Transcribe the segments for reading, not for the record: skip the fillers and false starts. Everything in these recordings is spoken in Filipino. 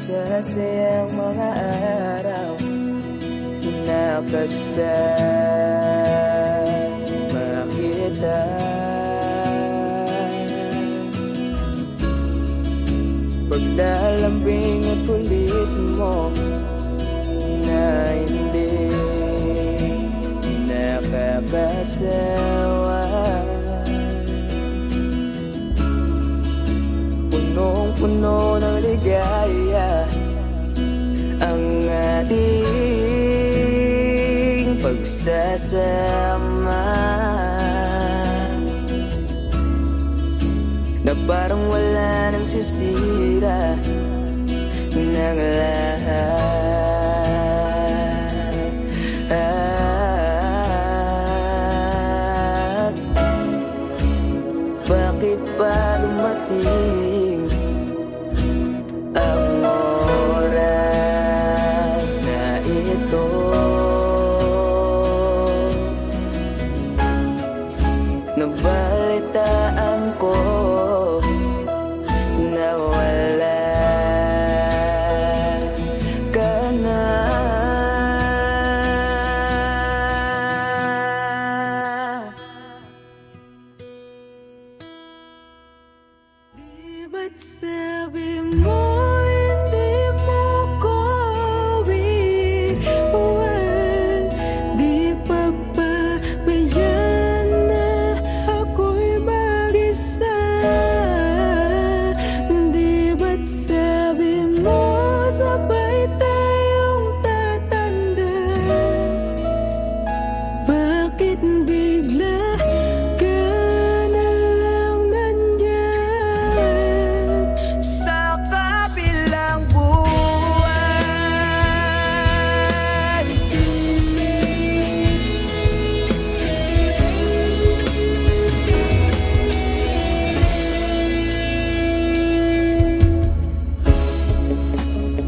masasayang mga araw na kasama kita. Paglalambing at kulit mo na hindi nakakasawa, punong-puno ng ligaya ang ating pagsasama, na parang wala nang sisira ng lahat. Bakit ba dumating ang oras na ito? Nabalitaan ko na wala ka na. Di ba't sabi mo hindi mo ko iwan? Di pa ba bayan na ako'y mag-isa? Di ba't sabi mo sabay tayong tatanda? Bakit bigla ka na lang nandyan sa kabilang buwan?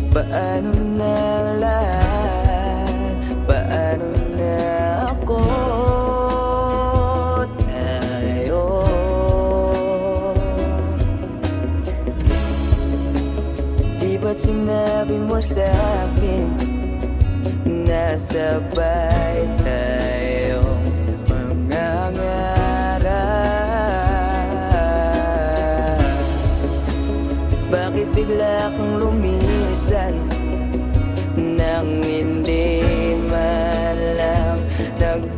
Paano na lahat? Paano na ako? Tayo di ba't sinabi mo sa'kin na sabay tayong mangangarap? Bakit bigla kang lumisan nang hindi man lang nagpaalam?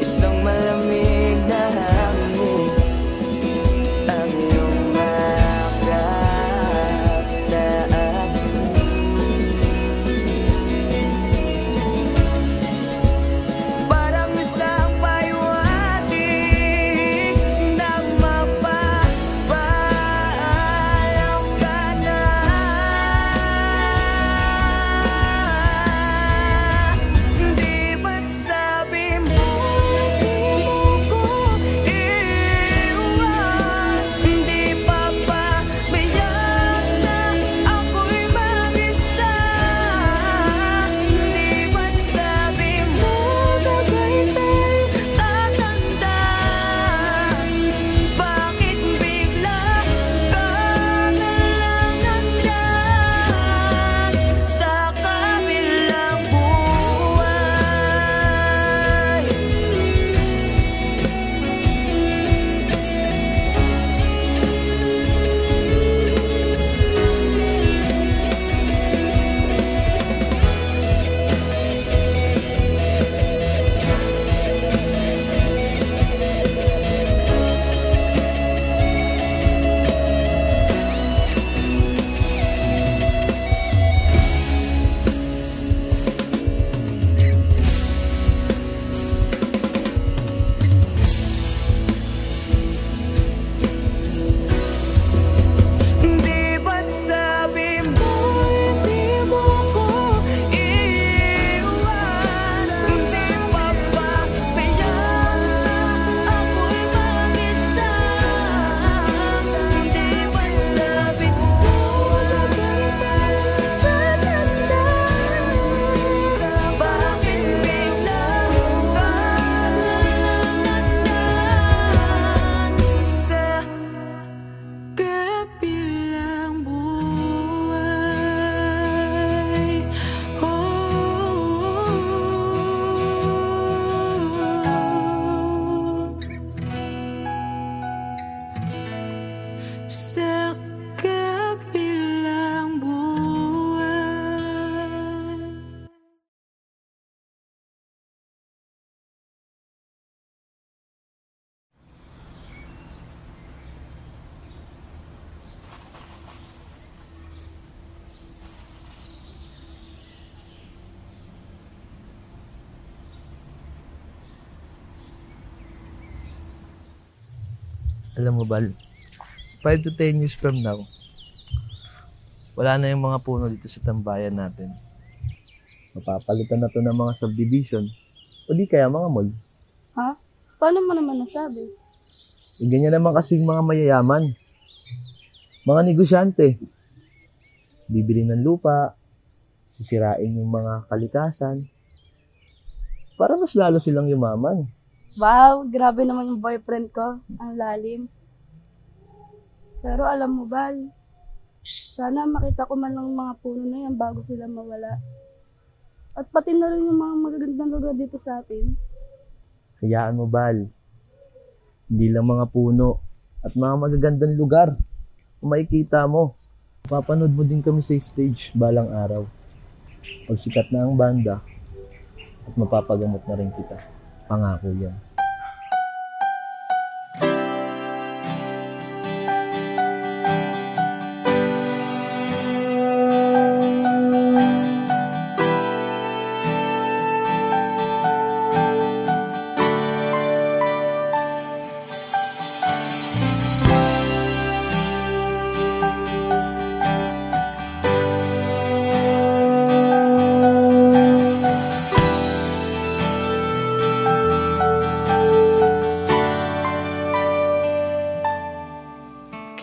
Isang malamig na hangin ang iyong makap sa akin. Alam mo, Bal, 5 to 10 years from now, wala na yung mga puno dito sa tambayan natin. Mapapalitan na to ng mga subdivision o di kaya mga mall. Ha? Paano mo naman nasabi? Ganyan naman kasing mga mayayaman. Mga negosyante. Bibili ng lupa, sisirain yung mga kalikasan, para mas lalo silang yumaman. Wow, grabe naman yung boyfriend ko. Ang lalim. Pero alam mo ba, sana makita ko man lang mga puno na yan bago sila mawala. At pati na rin yung mga magagandang lugar dito sa atin. Hayaan mo, Bal. Hindi lang mga puno at mga magagandang lugar. Kung makikita mo, papanood mo din kami sa stage balang araw. Pag sikat na ang banda, at mapapagamot na rin kita. Pangako yan.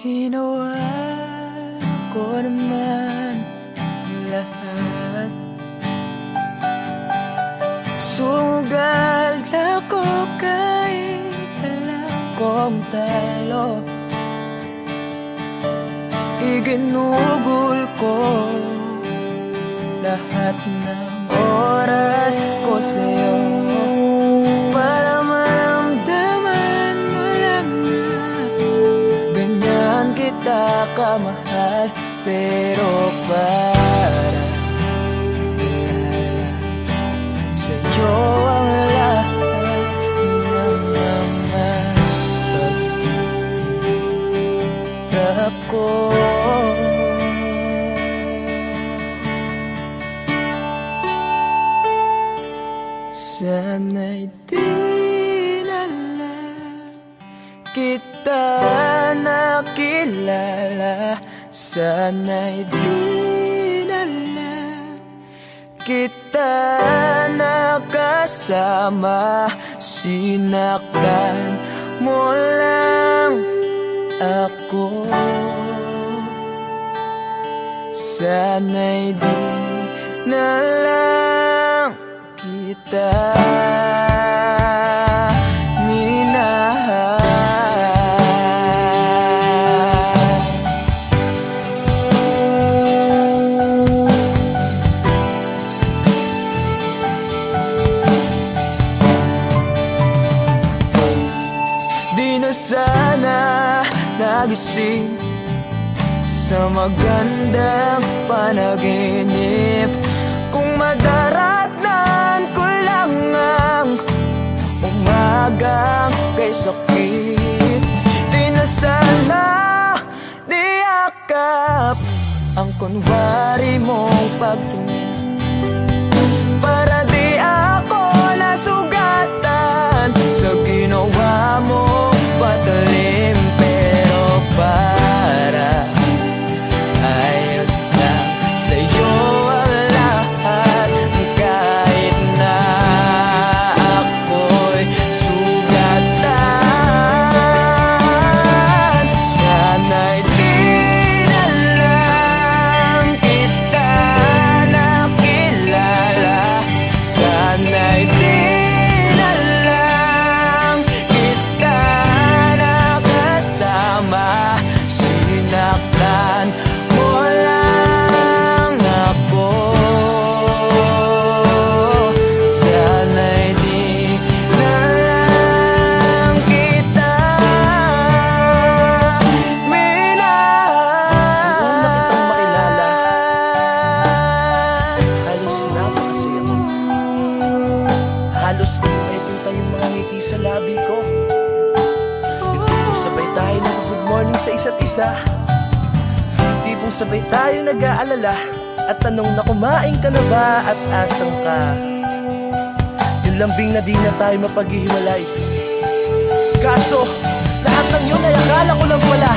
Ginawa ko naman lahat. Sugal ako kahit alam kong talo. Iginugol ko lahat ng oras ko sa'yo para maramdaman mo lang na ganyan kita kamahal. Pero para ilala sa'yo ang lahat ng mga pag-ihirap ko. Sana'y di na lang kita nakilala. Sana'y di na lang kita nakasama. Sinaktan mo lang ako. Sana'y di na lang kita minahal. Di na sana nagising sa magandang panaginip kung madaratnan ko lang ang umagang kay sakit. Di na sana niyakap ang kunwari mong pagtingin para di ako nasugatan sa ginawa mong patalim. Pero para ayos lang sa'yo ang lahat kahit na ako'y sugatan. Sana'y di na lang kita nakilala. Sana'y di na lang kita nakasama. Sinaktan mo lang ako. Sana'y di na lang kita minahal. Noon na kitang makilala, halos napakasaya mo. Halos di may pinta yung mga ngiti sa labi ko. Yung sabay tayo nag-good morning sa isa't isa. Tipong sabay tayo nag-aalala at tanong na kumain ka na ba at asan ka. Yung lambing na di na tayo mapaghihiwalay. Kaso, Lahat ng yun ay akala ko lang pala.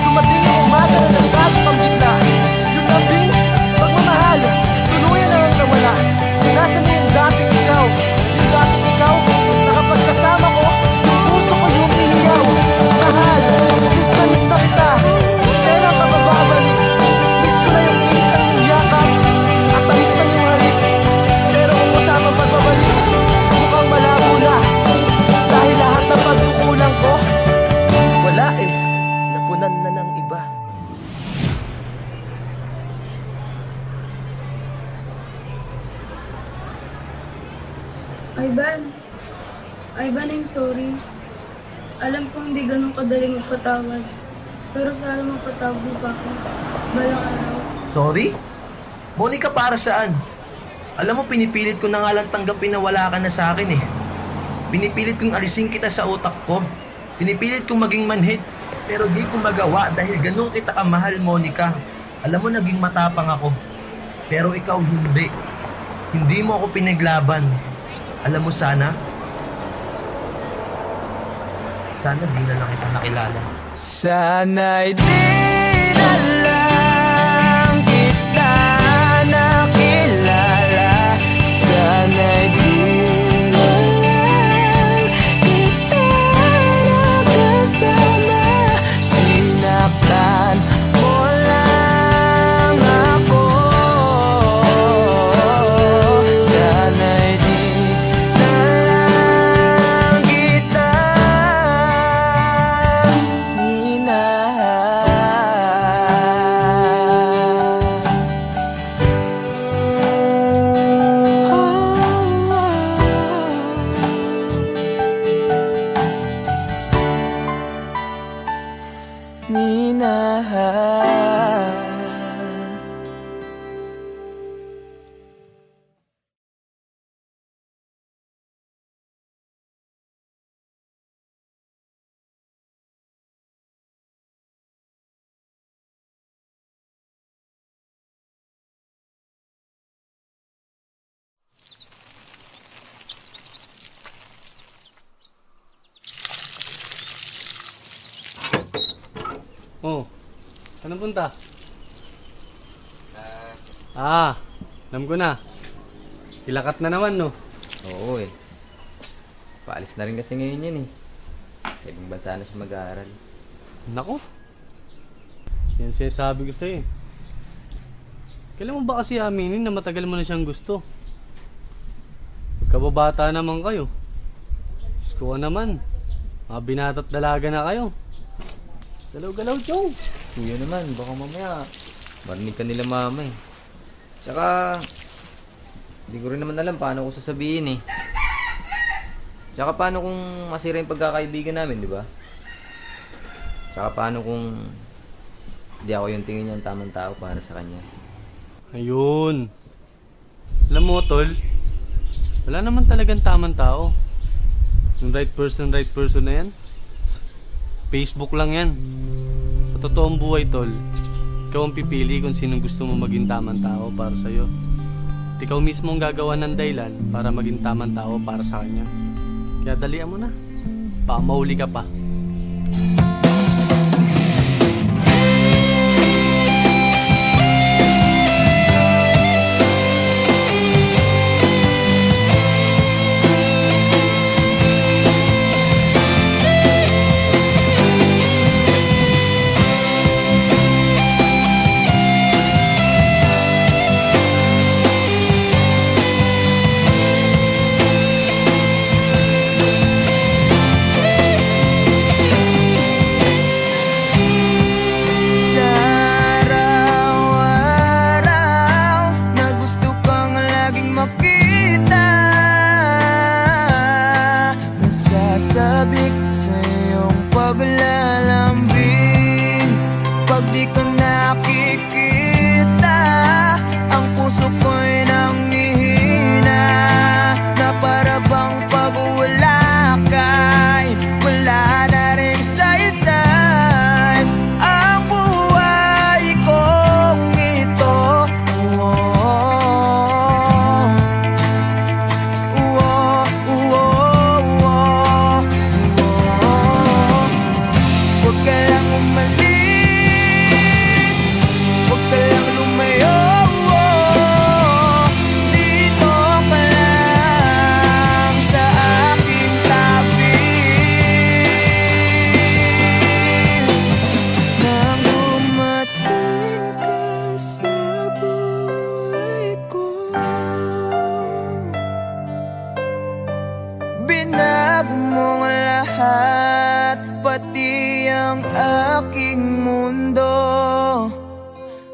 Dumating ang umaga na nagbago kang bigla. Yung labing pagmamahal, tuluyan na ang nawala. Nasaan na yung dating ikaw? Yung dating ikaw, na kapag kasama ko, yung puso ko yung iniyaw. Mahal, miss na kita. Kailan ka bababalik? Miss ko na yung init ng iyong yakap at tamis ng iyong halik. Pero kung kasama pagbabalik, mukhang malabo na. Dahil lahat ng pagkukulang ko, wala eh, napunan na ng iba. Ivan, I'm sorry. Alam ko hindi ganun kadali magpatawad. Pero sana mapatawad mo pa ako. Balang araw. Sorry? Monica, para saan? Alam mo, pinipilit ko na nga lang tanggapin na wala ka na sa akin eh. Pinipilit kong alisin kita sa utak ko. Pinipilit kong maging manhid. Pero di ko magawa dahil ganun kita kamahal, Monica. Alam mo, naging matapang ako. Pero ikaw hindi. Hindi mo ako pinaglaban. Alam mo, sana di na lang kita nakilala. Sana'y di na lang kita nakilala. Sana'y di na lang kita nakasama. Sinaktan mo lang ako. Sana'y di na lang kita minahal. Oh, saan ang punta? Alam ko na. Ilakat na naman, no? Oo eh. Paalis na rin kasi ngayon yan eh. Sa ibang bansa na siya mag-aaral. Nako. Yan sinasabi ko sa'yo. Kailan mo ba kasi aminin na matagal mo na siyang gusto? Magkababata naman kayo. Diyos ko naman. Mga binata't dalaga na kayo. Galaw-galaw, Chong. Kuya naman, baka mamaya marinig ka nila mama eh. Tsaka, hindi ko rin naman alam paano ko sasabihin eh. Tsaka paano kung masira yung pagkakaibigan namin, di ba? Tsaka paano kung hindi ako yung tingin niya ang tamang tao para sa kanya. Ayun. Alam mo, tol, wala naman talagang tamang tao. Yung right person na yan, Facebook lang yan. Sa totoong buhay, tol, ikaw ang pipili kung sinong gusto mo maging tamang tao para sa'yo. At ikaw mismo ang gagawa ng dahilan para maging tamang tao para sa kanya. Kaya dalian mo na. Baka mahuli ka pa.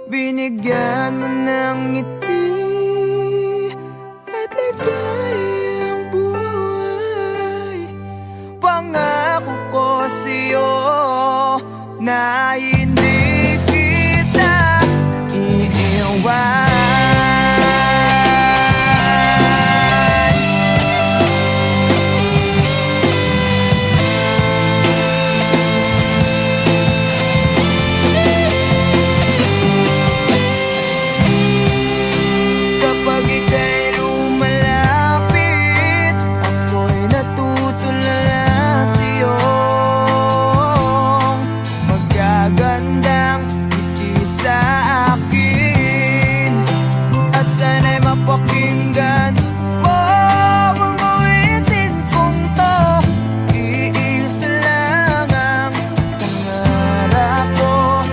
Binigyan mo ng ngiti at ligayang buhay. Pangako ko sa'yo na hindi kita iiwan. Kapag ika'y lumalapit, ako'y natutulala sa'yo. Magagandang ngiti sa akin, at sana'y mapakinggan mo ang awitin kong to. Iisa lang ang pangarap ko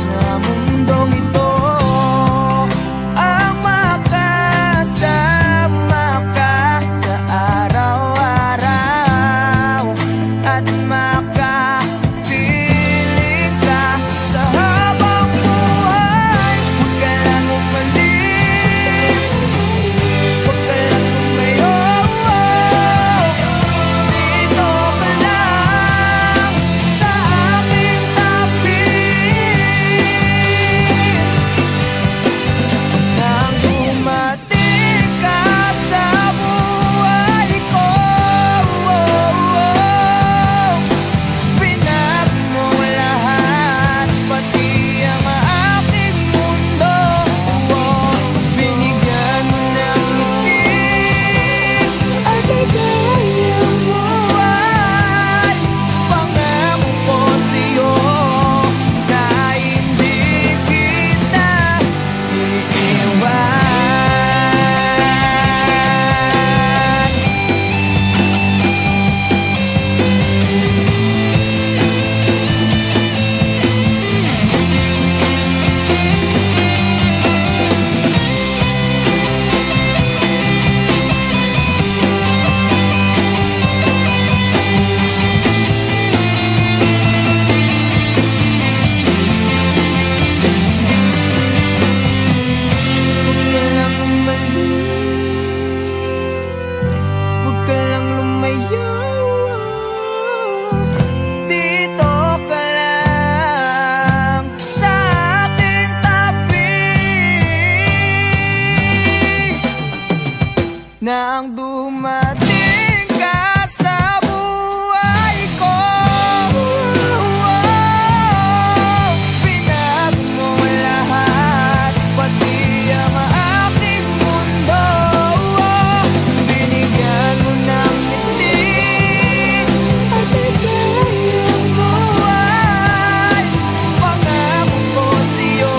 sa mundong ito, ang makasama ka sa araw-araw at makapiling ka sa habang buhay. Huwag ka lang umalis, huwag ka lang tumayo, dito ka lang sa aking tabi. Nang dumating ka sa buhay ko, pinag mo lahat, pati ang aking mundo. Binigyan mo ng ngiti at ligayang buhay. Pangako ko sa'yo na hindi kita iiwan. Huwag ka lang umalis, huwag ka lang lumayo, dito ka lang sa aking tabi. Nang dumating ka sa buhay ko, pinag mo lahat, pati ang aking mundo. Binigyan mo ng ngiti at ligayang buhay. Pangako ko sa'yo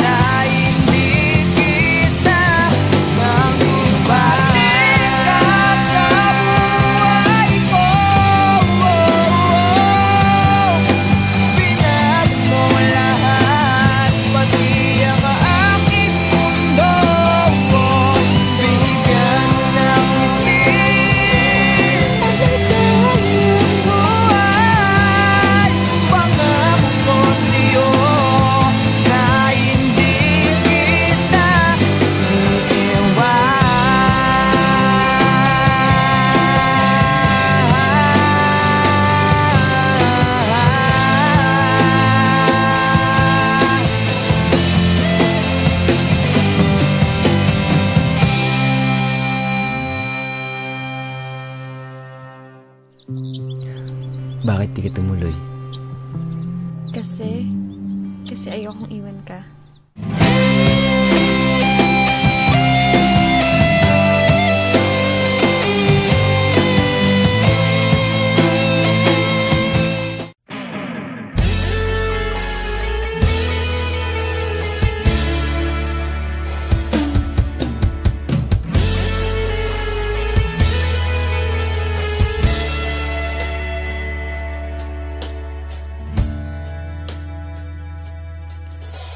na hindi kita nang dumating ka sa buhay ko. Pinag mo lahat, pati ang aking mundo. Binigyan mo ng ngiti at ligayang buhay. Pangako ko sa'yo na hindi kita Bakit di ka tumuloy? Kasi ayokong iwan ka.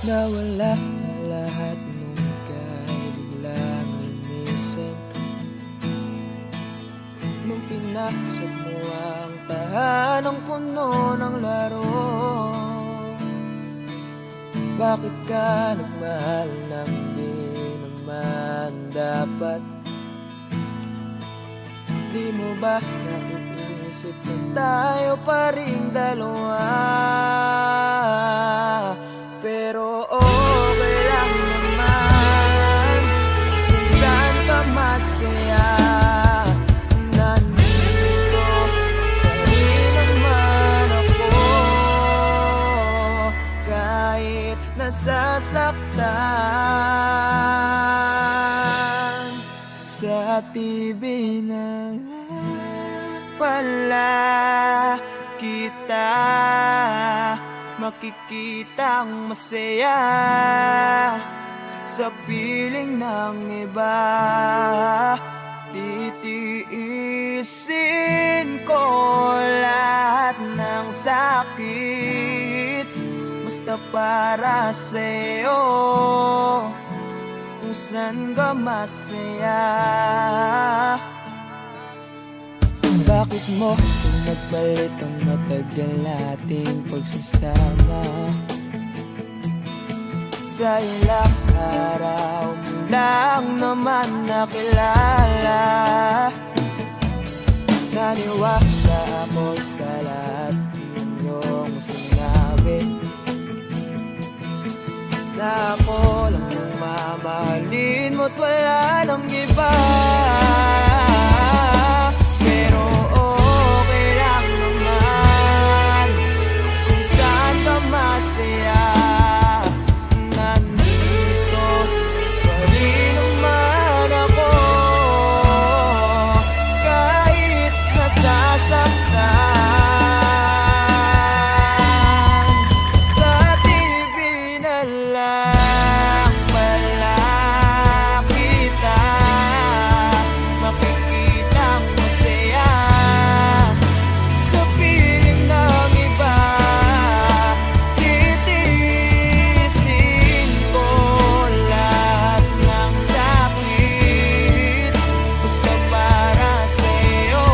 Nawala lahat nung ika'y biglang lumisan, nung pinasok mo ang tahanang puno ng laro. Bakit ka nagmahal nang di naman dapat? Di mo ba naiisip na tayo pa rin dalawa? Pero okay lang naman kung saan ka masaya. Nandito pa rin naman ako kahit nasasaktan. Sa TV na lang pala kita makikitang masaya sa piling ng iba. Titiisin ko lahat ng sakit basta para sa'yo, kung saan ka masaya. Bakit mo kung nagpalit ang matagal nating pagsasama? Sa ilang araw mo lang naman nakilala. Naniwala ako sa lahat ng iyong sinabi, na ako lang ang mamahalin mo't wala nang iba. Pero okay lang naman kung saan ka masaya. Nandito pa rin naman ako kahit nasasaktan. Sa TV na lang pala kita makikitang masaya sa piling ng iba. Titiisin ko lahat ng sakit basta para sa'yo,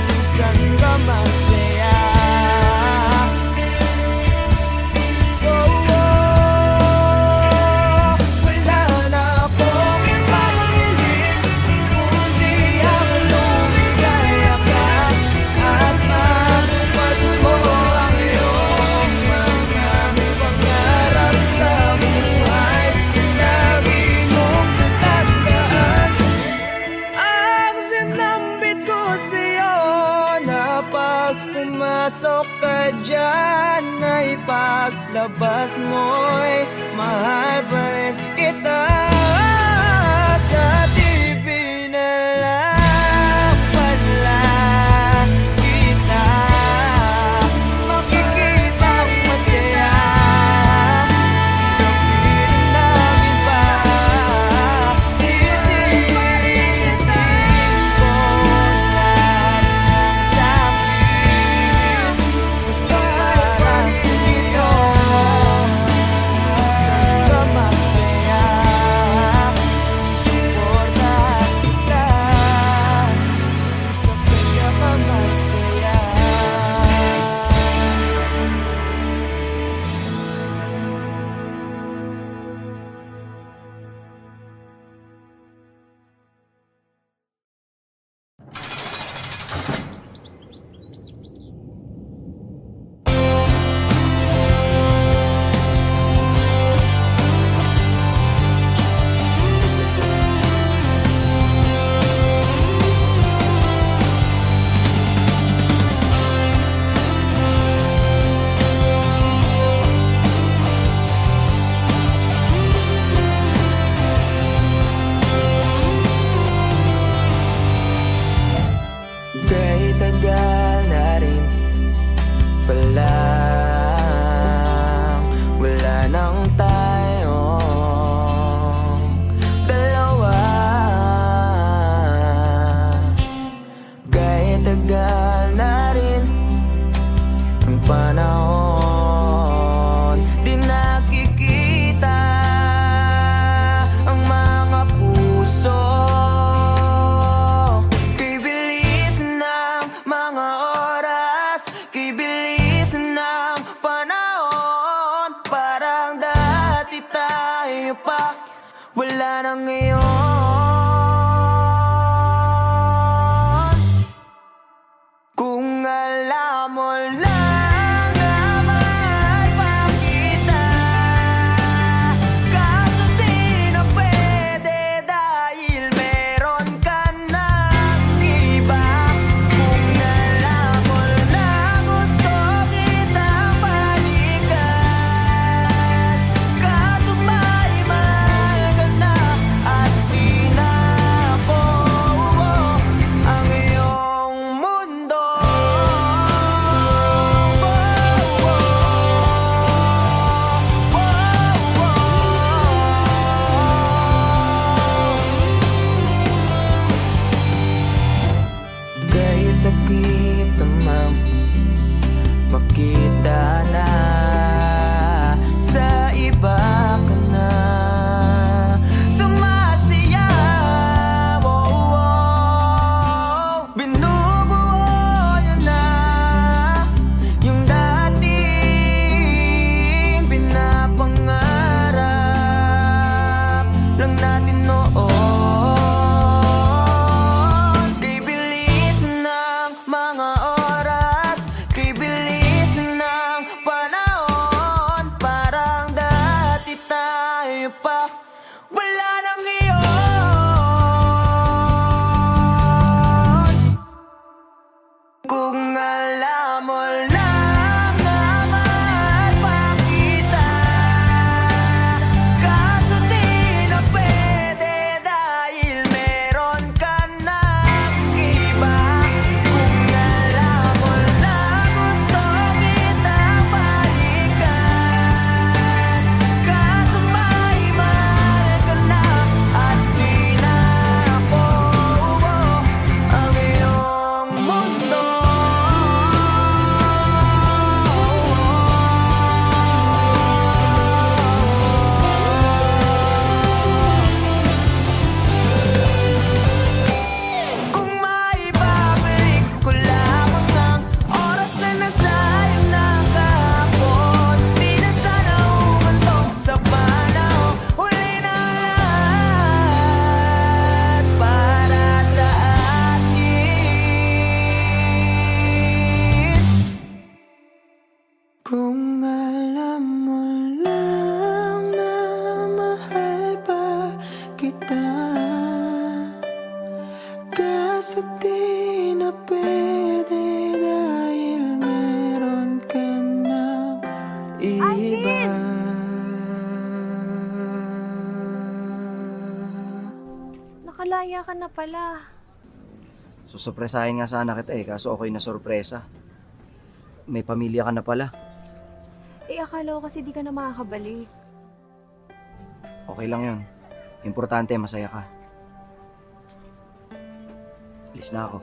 kung saan ka masaya. Wala na akong ibang hiling kundi ang lumigaya ka at matupad mo ang iyong mga pangarap sa buhay. Lagi mong tatandaan ang sinambit ko sa'yo, na pag pumasok ka dyan ay paglabas mo'y mahal pa rin kita. Sa TV na lang pala kita makikitang masaya sa piling ng iba. Titiisin ko lahat ng sakit basta para sa'yo, kung saan ka masaya. Suporta kita sa pinakamasaya. Kahit tagal na rin palang wala nang tayong dalawa. Kahit tagal na rin ang panahon, di nakikita ang mga puso. Kay bilis ng mga oras, kay bilis ng panahon, wala na ngayon. Kung alam mo lang na mahal pa kita, kaso di na pwede dahil meron ka ng iba. Kung alam mo na gusto kitang balikan, kaso may mahal ka na at di na ako ang iyong mundo. Kay sakit namang makita na sa iba ka na sumasayaw. Binubuo niya na yung dating pinapangarap lang natin noon. Kay bilis ng mga oras, kay bilis ng panahon, parang dati tayo pa wala nang iyon. Kung alam mo lang na mahal pa kita, kaso di na pwede dahil meron ka ng iba. Kung alam mo lang gusto kitang balikan, kaso may mahal ka na at di na ako ang iyong mundo. Kung maibabalik ko lamang ang oras na nasayang ng kahapon, di na sana umanto sa panahon. Huli na lahat para sa atin. Kung alam mo lang na mahal pa kita, kaso di na pwede dahil meron ka ng iba. Nakalaya ka na pala. Susurpresahin nga sana kita kaso ako'y nasurpresa. May pamilya ka na pala. Akala ko kasi di ka na makakabalik. Okay lang yun. Importante, masaya ka. Alis na ako.